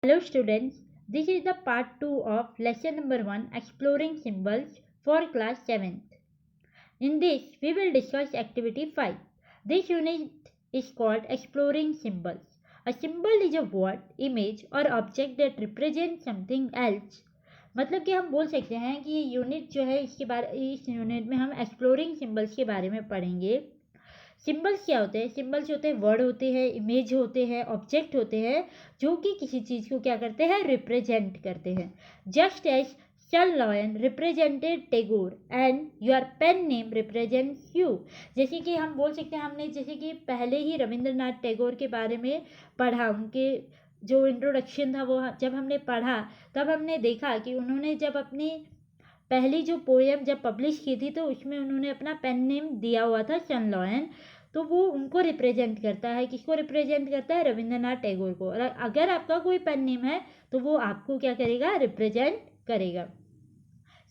Hello students, this is the part 2 of lesson number 1 exploring symbols for class 7th. In this we will discuss activity 5. This unit is called exploring symbols. A symbol is a word, image or object that represents something else. मतलब कि हम बोल सकते हैं कि ये unit जो है इस यूनिट में हम एक्सप्लोरिंग सिंबल्स के बारे में पढ़ेंगे। सिंबल्स क्या होते हैं? सिंबल्स होते हैं वर्ड होते हैं, इमेज होते हैं, ऑब्जेक्ट होते हैं जो कि किसी चीज़ को क्या करते हैं? रिप्रेजेंट करते हैं। Just as sun lion represented Tagore and your pen name represents you. जैसे कि हम बोल सकते हैं, हमने जैसे कि पहले ही रविंद्रनाथ टैगोर के बारे में पढ़ा, उनके जो इंट्रोडक्शन था वो जब हमने पढ़ा तब हमने देखा कि उन्होंने जब अपनी पहली जो पोएम जब पब्लिश की थी तो उसमें उन्होंने अपना पेन नेम दिया हुआ था सन लॉयन। तो वो उनको रिप्रेजेंट करता है। किसको रिप्रेजेंट करता है? रविंद्रनाथ टैगोर को। और अगर आपका कोई पेन नेम है तो वो आपको क्या करेगा? रिप्रेजेंट करेगा।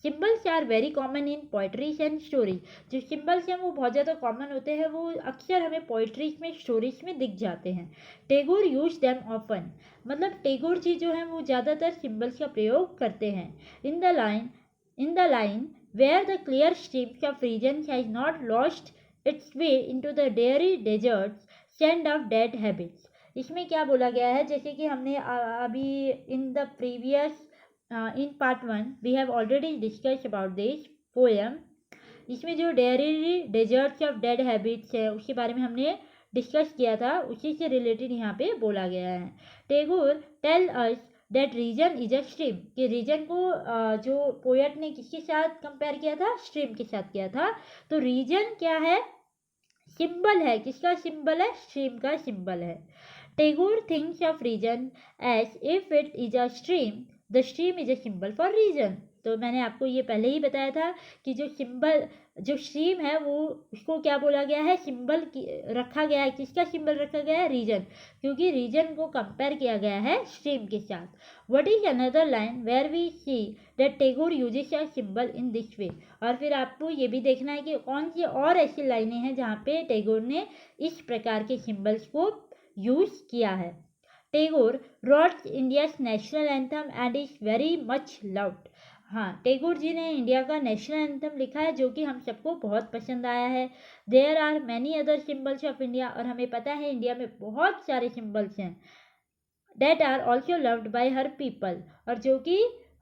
Symbols are very common in poetries and stories. जो सिंबल्स हैं वो बहुत ज़्यादा कॉमन होते हैं, वो अक्सर हमें पोइट्रीज में, स्टोरीज में दिख जाते हैं। टैगोर यूज देम ऑफन, मतलब टैगोर जी जो हैं वो ज़्यादातर सिंबल्स का प्रयोग करते हैं। In the line, where the clear streams of region has not lost its way into the dreary deserts, sand of dead habits. इसमें क्या बोला गया है? जैसे कि हमने अभी in the previous in part 1 we have already discuss about this poem. इसमें जो dreary deserts of dead habits है उसके बारे में हमने डिस्कस किया था, उसी से रिलेटेड यहाँ पे बोला गया है। Tagore tell us that reason is a stream, कि रीजन को जो पोएट ने किसके साथ कंपेयर किया था? स्ट्रीम के साथ किया था। तो रीजन क्या है? सिंबल है। किसका सिंबल है? स्ट्रीम का सिंबल है। Tagore thinks of reason as if it is a stream, the stream is a symbol for reason. तो मैंने आपको ये पहले ही बताया था कि जो स्ट्रीम है वो उसको क्या बोला गया है? सिंबल रखा गया है। किसका सिंबल रखा गया है? रीजन, क्योंकि रीजन को कंपेयर किया गया है स्ट्रीम के साथ। What is another line where we see that Tagore uses a symbol in this way. और फिर आपको ये भी देखना है कि कौन सी और ऐसी लाइनें हैं जहाँ पे टैगोर ने इस प्रकार के सिंबल्स को यूज किया है। Tagore wrote India's national anthem and is very much loved. हाँ, टैगोर जी ने इंडिया का नेशनल एंथम लिखा है जो कि हम सबको बहुत पसंद आया है। There are many other symbols of India, और हमें पता है इंडिया में बहुत सारे सिंबल्स हैं। That are also loved by her people, और जो कि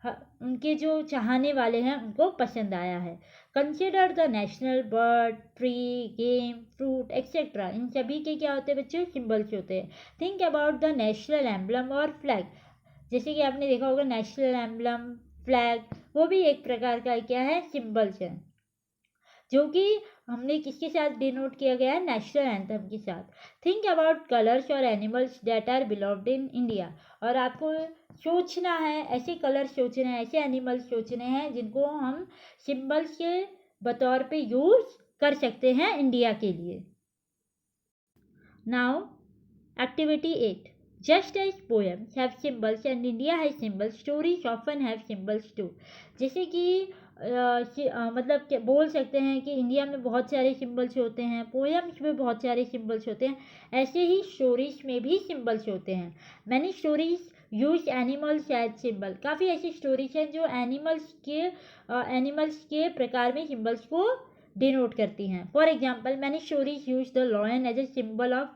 उनके जो चाहने वाले हैं उनको पसंद आया है। Consider the national bird, tree, game, fruit etcetera, इन सभी के क्या होते हैं बच्चों? सिंबल्स होते हैं। Think about the national emblem और फ्लैग। जैसे कि आपने देखा होगा नेशनल एम्बलम, फ्लैग, वो भी एक प्रकार का क्या है? सिंबल्स है, जो कि हमने किसके साथ डिनोट किया गया है? नेशनल एंथम के साथ। थिंक अबाउट कलर्स और animals that are beloved in India, और आपको सोचना है, ऐसे कलर्स सोचने हैं, ऐसे एनिमल्स सोचने हैं जिनको हम सिंबल्स के बतौर पे यूज कर सकते हैं इंडिया के लिए। Now activity 8, just as poems have symbols and India has symbols, stories often have symbols too. जैसे कि मतलब बोल सकते हैं कि इंडिया में बहुत सारे सिंबल्स होते हैं, पोएम्स में बहुत सारे सिंबल्स होते हैं, ऐसे ही स्टोरीज में भी सिंबल्स होते हैं। Many stories use animals as symbol. काफ़ी ऐसी स्टोरीज हैं जो एनिमल्स के प्रकार में सिंबल्स को डिनोट करती हैं। For example, many stories use the lion as a symbol of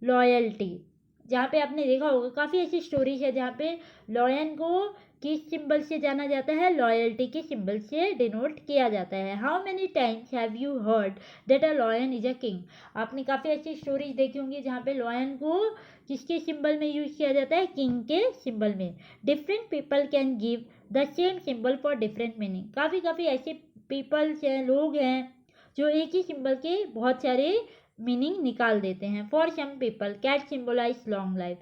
loyalty. जहाँ पे आपने देखा होगा काफ़ी ऐसी स्टोरीज है जहाँ पे लॉयन को किस सिंबल से जाना जाता है? लॉयल्टी के सिंबल से डिनोट किया जाता है। How many times have you heard that a lion is a king. आपने काफ़ी ऐसी स्टोरीज देखी होंगी जहाँ पे लॉयन को किसके सिंबल में यूज किया जाता है? किंग के सिंबल में। Different people can give the same symbol for different meaning. काफ़ी ऐसे पीपल्स हैं, लोग हैं जो एक ही सिंबल के बहुत सारे मीनिंग निकाल देते हैं। For some people cat symbolise long life.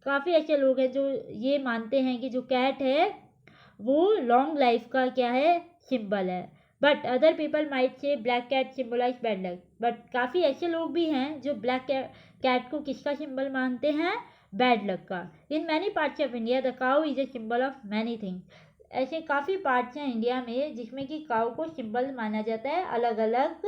काफ़ी ऐसे लोग हैं जो ये मानते हैं कि जो कैट है वो लॉन्ग लाइफ का क्या है? सिंबल है। But other people might say black cat symbolise bad luck. बट काफ़ी ऐसे लोग भी हैं जो ब्लैक कैट को किसका सिंबल मानते हैं? बैड लक का। In many parts of India the cow is a symbol of many things. ऐसे काफ़ी पार्ट्स हैं इंडिया में जिसमें कि काउ को सिंबल माना जाता है अलग अलग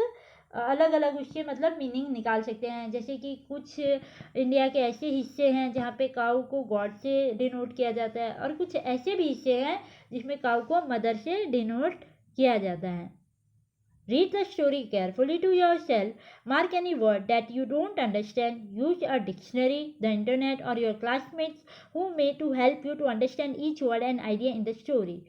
अलग अलग उसके मतलब मीनिंग निकाल सकते हैं। जैसे कि कुछ इंडिया के ऐसे हिस्से हैं जहाँ पे काऊ को गॉड से डिनोट किया जाता है, और कुछ ऐसे भी हिस्से हैं जिसमें काऊ को मदर से डिनोट किया जाता है। Read the story carefully to yourself. Mark any word that you don't understand. Use a dictionary, the internet, or your classmates who may to help you to understand each word and idea in the story.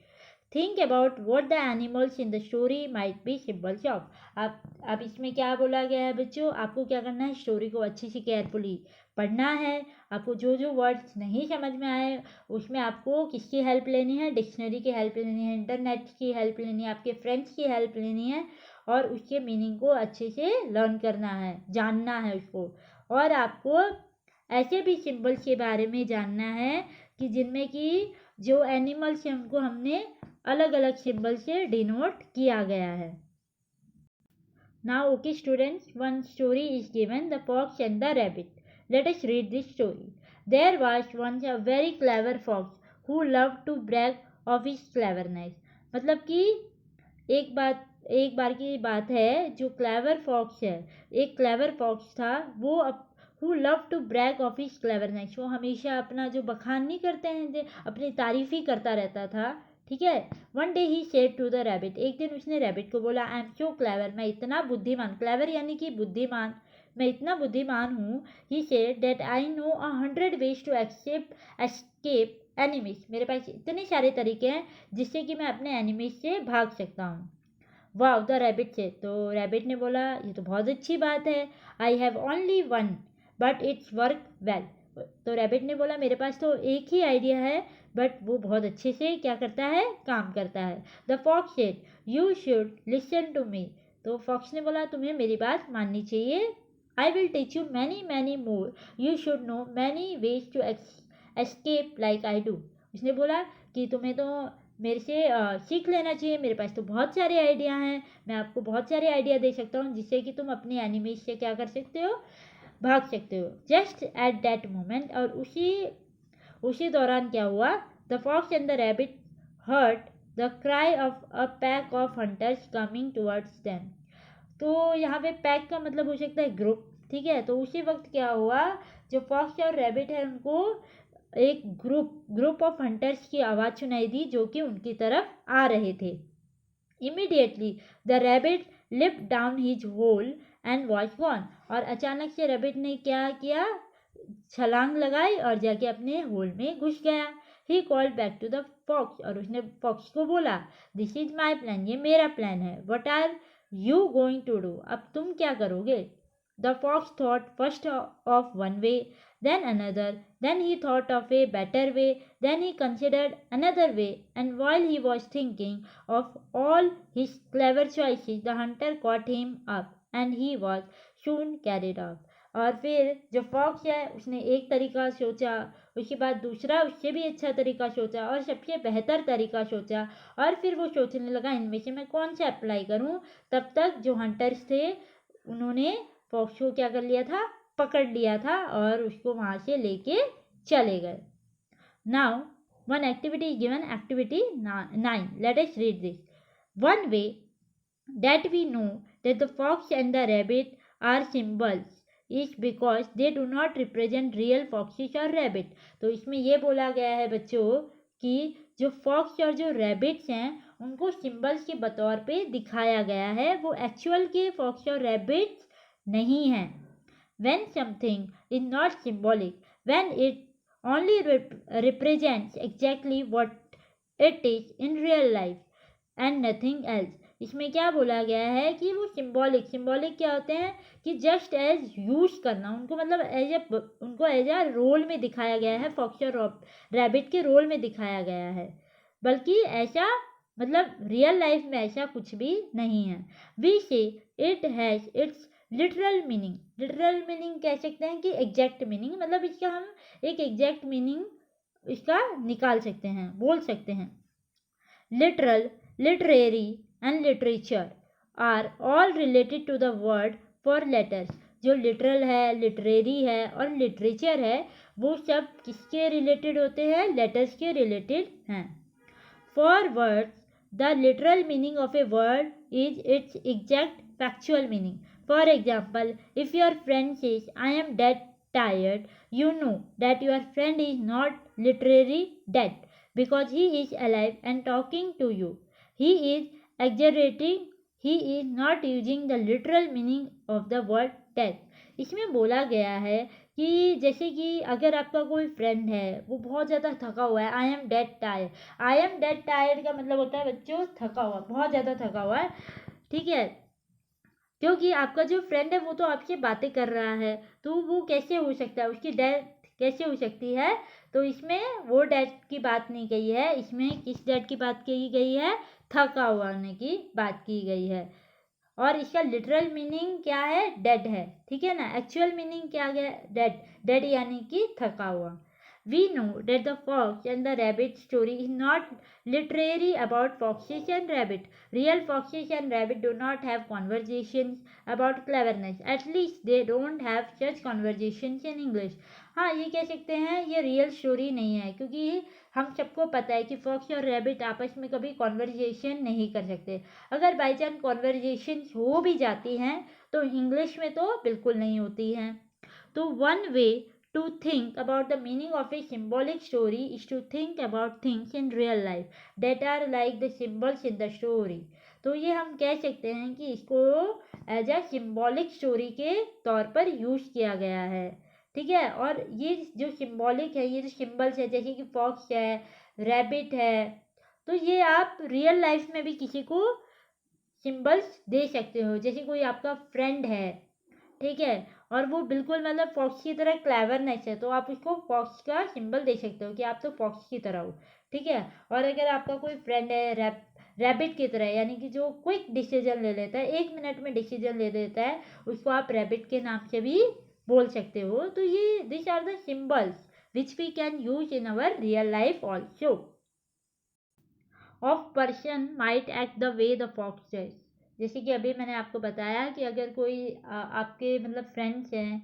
Think about what the animals in the story might be symbols of. अब इसमें क्या बोला गया है बच्चों, आपको क्या करना है, स्टोरी को अच्छे से केयरफुली पढ़ना है। आपको जो जो वर्ड्स नहीं समझ में आए उसमें आपको किसकी हेल्प लेनी है, डिक्शनरी की हेल्प लेनी है, इंटरनेट की हेल्प लेनी है, आपके फ्रेंड्स की हेल्प लेनी है, और उसके मीनिंग को अच्छे से लर्न करना है, जानना है उसको। और आपको ऐसे भी सिंबल्स के बारे में जानना है कि जिनमें कि जो एनिमल्स हैं उनको हमने अलग अलग सिंबल से डिनोट किया गया है। Now, okay students, one story is given, The Fox and the Rabbit. Let us read this story. There was once a very clever fox who loved to brag of his cleverness. मतलब कि एक बार की बात है, जो clever fox है, एक clever fox था, वो who love to brag of his cleverness, वो हमेशा अपना जो बखान नहीं करते हैं, अपनी तारीफ ही करता रहता था, ठीक है। One day he said to the rabbit, एक दिन उसने रैबिट को बोला, आई एम सो क्लेवर, मैं इतना बुद्धिमान, क्लेवर यानी कि बुद्धिमान, मैं इतना बुद्धिमान हूँ। He said that I know 100 ways to escape enemies, मेरे पास इतने सारे तरीके हैं जिससे कि मैं अपने एनिमीज से भाग सकता हूँ। वाह, द रैबिट से, तो रैबिट ने बोला, ये तो बहुत अच्छी बात है। I have only one but it's work well, तो रैबिट ने बोला, मेरे पास तो एक ही आइडिया है बट वो बहुत अच्छे से क्या करता है, काम करता है। The fox said you should listen to me, तो फॉक्स ने बोला, तुम्हें मेरी बात माननी चाहिए। I will teach you many many more, you should know many ways to escape like I do. उसने बोला कि तुम्हें तो मेरे से सीख लेना चाहिए, मेरे पास तो बहुत सारे आइडिया हैं, मैं आपको बहुत सारे आइडिया दे सकता हूँ जिससे कि तुम अपने एनिमीज से क्या कर सकते हो, भाग सकते हो। जस्ट एट दैट मोमेंट, और उसी दौरान क्या हुआ, the fox and the rabbit heard the cry of a pack of hunters coming towards them. तो यहाँ पे पैक का मतलब हो सकता है ग्रुप, ठीक है। तो उसी वक्त क्या हुआ, जो फॉक्स और रैबिट है उनको एक ग्रुप ऑफ हंटर्स की आवाज़ सुनाई दी जो कि उनकी तरफ आ रहे थे। Immediately the rabbit leapt down his hole and was gone, और अचानक से रैबिट ने क्या किया, छलांग लगाई और जाके अपने होल में घुस गया। He called back to the fox, और उसने फॉक्स को बोला, दिस इज माई प्लान, ये मेरा प्लान है। What are you going to do, अब तुम क्या करोगे। The fox thought first of one way, then another, then he thought of a better way, then he considered another way, and while he was thinking of all his clever choices, the hunter caught him up, and he was soon carried off. और फिर जो fox है उसने एक तरीका सोचा, उसके बाद दूसरा उससे भी अच्छा तरीका सोचा, और सबसे बेहतर तरीका सोचा, और फिर वो सोचने लगा इनमें से मैं कौन सा अप्लाई करूं। तब तक जो हंटर्स थे उन्होंने फॉक्स को क्या कर लिया था, पकड़ लिया था, और उसको वहाँ से लेके चले गए। Now one activity is given, activity 9, let us read this. One way that we know that the fox and the rabbit are symbols is because they do not represent real foxes और rabbit. तो इसमें यह बोला गया है बच्चों कि जो फॉक्स और जो रैबिट्स हैं उनको सिंबल्स के बतौर पे दिखाया गया है, वो एक्चुअल के फॉक्स और रैबिट्स नहीं हैं। When something is not symbolic, when it only represents exactly what it is in real life and nothing else. इसमें क्या बोला गया है कि वो सिंबॉलिक क्या होते हैं कि जस्ट एज यूज करना, उनको मतलब उनको एज ए रोल में दिखाया गया है, फॉक्स और रैबिट के रोल में दिखाया गया है, बल्कि ऐसा मतलब रियल लाइफ में ऐसा कुछ भी नहीं है। वी से it has its literal meaning कह सकते हैं कि एग्जैक्ट मीनिंग, मतलब इसका हम एक एग्जैक्ट मीनिंग इसका निकाल सकते हैं, बोल सकते हैं। Literal, literary and literature are all related to the word for letters. जो लिटरल है, लिटरेरी है और लिटरेचर है, वो सब किसके रिलेटेड होते हैं, लेटर्स के रिलेटेड हैं। For words the literal meaning of a word is it's exact factual meaning. For example, if your friend says, I am dead tired, you know that your friend is not literally dead because he is alive and talking to you. He is exaggerating, he is not using the literal meaning of the word death. इसमें बोला गया है कि जैसे कि अगर आपका कोई फ्रेंड है वो बहुत ज़्यादा थका हुआ है, I am dead tired, I am dead tired का मतलब होता है बच्चों थका हुआ, बहुत ज़्यादा थका हुआ है, ठीक है। क्योंकि आपका जो फ्रेंड है वो तो आपसे बातें कर रहा है, तो वो कैसे हो सकता है, उसकी डेथ कैसे हो सकती है। तो इसमें वो डेथ की बात नहीं कही है, इसमें किस डेथ की बात की गई है, थका हुआ होने की बात की गई है। और इसका लिटरल मीनिंग क्या है, डेड है, ठीक है ना। एक्चुअल मीनिंग क्या है, डेड, डेड यानी कि थका हुआ। We know that the fox and the rabbit story is not literally about foxes and rabbit. Real foxes and rabbit do not have conversations about cleverness. At least they don't have such conversations in English. हाँ, ये कह सकते हैं ये real story नहीं है, क्योंकि हम सबको पता है कि फॉक्स और रैबिट आपस में कभी कॉन्वर्जेशन नहीं कर सकते। अगर बाई चांस कॉन्वर्जेशन हो भी जाती हैं तो इंग्लिश में तो बिल्कुल नहीं होती हैं। तो one way to think about the meaning of a symbolic story is to think about things in real life that are like the symbols in the story. तो ये हम कह सकते हैं कि इसको एज अ सिम्बॉलिक स्टोरी के तौर पर यूज किया गया है, ठीक है। और ये जो सिम्बॉलिक है, ये जो सिम्बल्स है जैसे कि फॉक्स है, रैबिट है, तो ये आप रियल लाइफ में भी किसी को सिम्बल्स दे सकते हो। जैसे कोई आपका फ्रेंड है, ठीक है, और वो बिल्कुल मतलब फॉक्स की तरह क्लेवरनेस है, तो आप उसको फॉक्स का सिंबल दे सकते हो कि आप तो फॉक्स की तरह हो, ठीक है। और अगर आपका कोई फ्रेंड है रैबिट की तरह, यानी कि जो क्विक डिसीजन ले लेता है, 1 मिनट में डिसीजन ले लेता है, उसको आप रैबिट के नाम से भी बोल सकते हो। तो ये this are the symbols which we can use in our real life also. Of person might act the way the fox does. जैसे कि अभी मैंने आपको बताया कि अगर कोई आपके मतलब फ्रेंड्स हैं,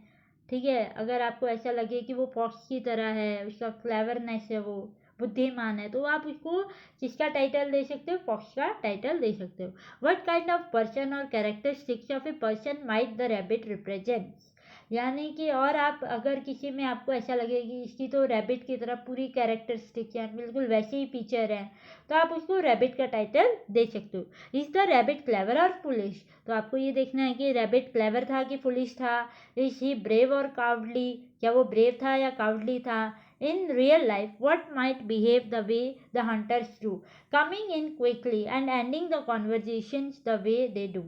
ठीक है, अगर आपको ऐसा लगे कि वो फॉक्स की तरह है, उसका क्लेवरनेस है, वो बुद्धिमान है, तो आप उसको किसका टाइटल दे सकते हो, फॉक्स का टाइटल दे सकते हो। व्हाट काइंड ऑफ पर्सन और characteristics of a person might the rabbit represents. यानी कि और आप अगर किसी में आपको ऐसा लगे कि इसकी तो रैबिट की तरह पूरी कैरेक्टरिस्टिक्स हैं, बिल्कुल वैसे ही फीचर हैं, तो आप उसको रैबिट का टाइटल दे सकते हो। इज द रैबिट क्लेवर और फुलिश। तो आपको ये देखना है कि रैबिट क्लेवर था कि फुलिश था। इज ही ब्रेव और काउडली, क्या वो ब्रेव था या काउडली था। In real life what might behave the way the hunters do, coming in quickly and ending the conversations the way they do.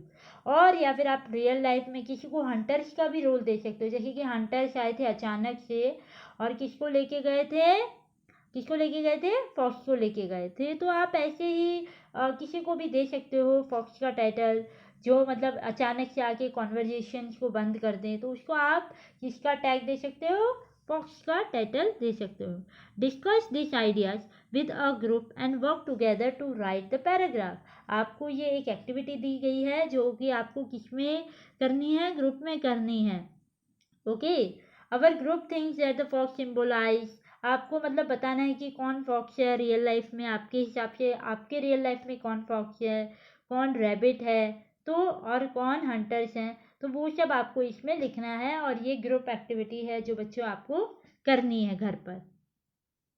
और या फिर आप रियल लाइफ में किसी को हंटर्स का भी रोल दे सकते हो, जैसे कि हंटर्स आए थे अचानक से और किसको लेके गए थे, किसको लेके गए थे, फॉक्स को लेके गए थे। तो आप ऐसे ही किसी को भी दे सकते हो फॉक्स का टाइटल, जो मतलब अचानक से आके कॉन्वर्जेशन को बंद कर दें, तो उसको आप किसका टैग दे सकते हो, फॉक्स का टाइटल दे सकते हो। Discuss this ideas with a group and work together to write the paragraph. आपको ये एक एक्टिविटी दी गई है जो कि आपको किस में करनी है, ग्रुप में करनी है। Okay, our group things that the fox symbolise. आपको मतलब बताना है कि कौन फॉक्स है रियल लाइफ में, आपके हिसाब से आपके रियल लाइफ में कौन फॉक्स है, कौन रैबिट है, तो और कौन हंटर्स हैं। तो वो सब आपको इसमें लिखना है और ये ग्रुप एक्टिविटी है जो बच्चों आपको करनी है घर पर।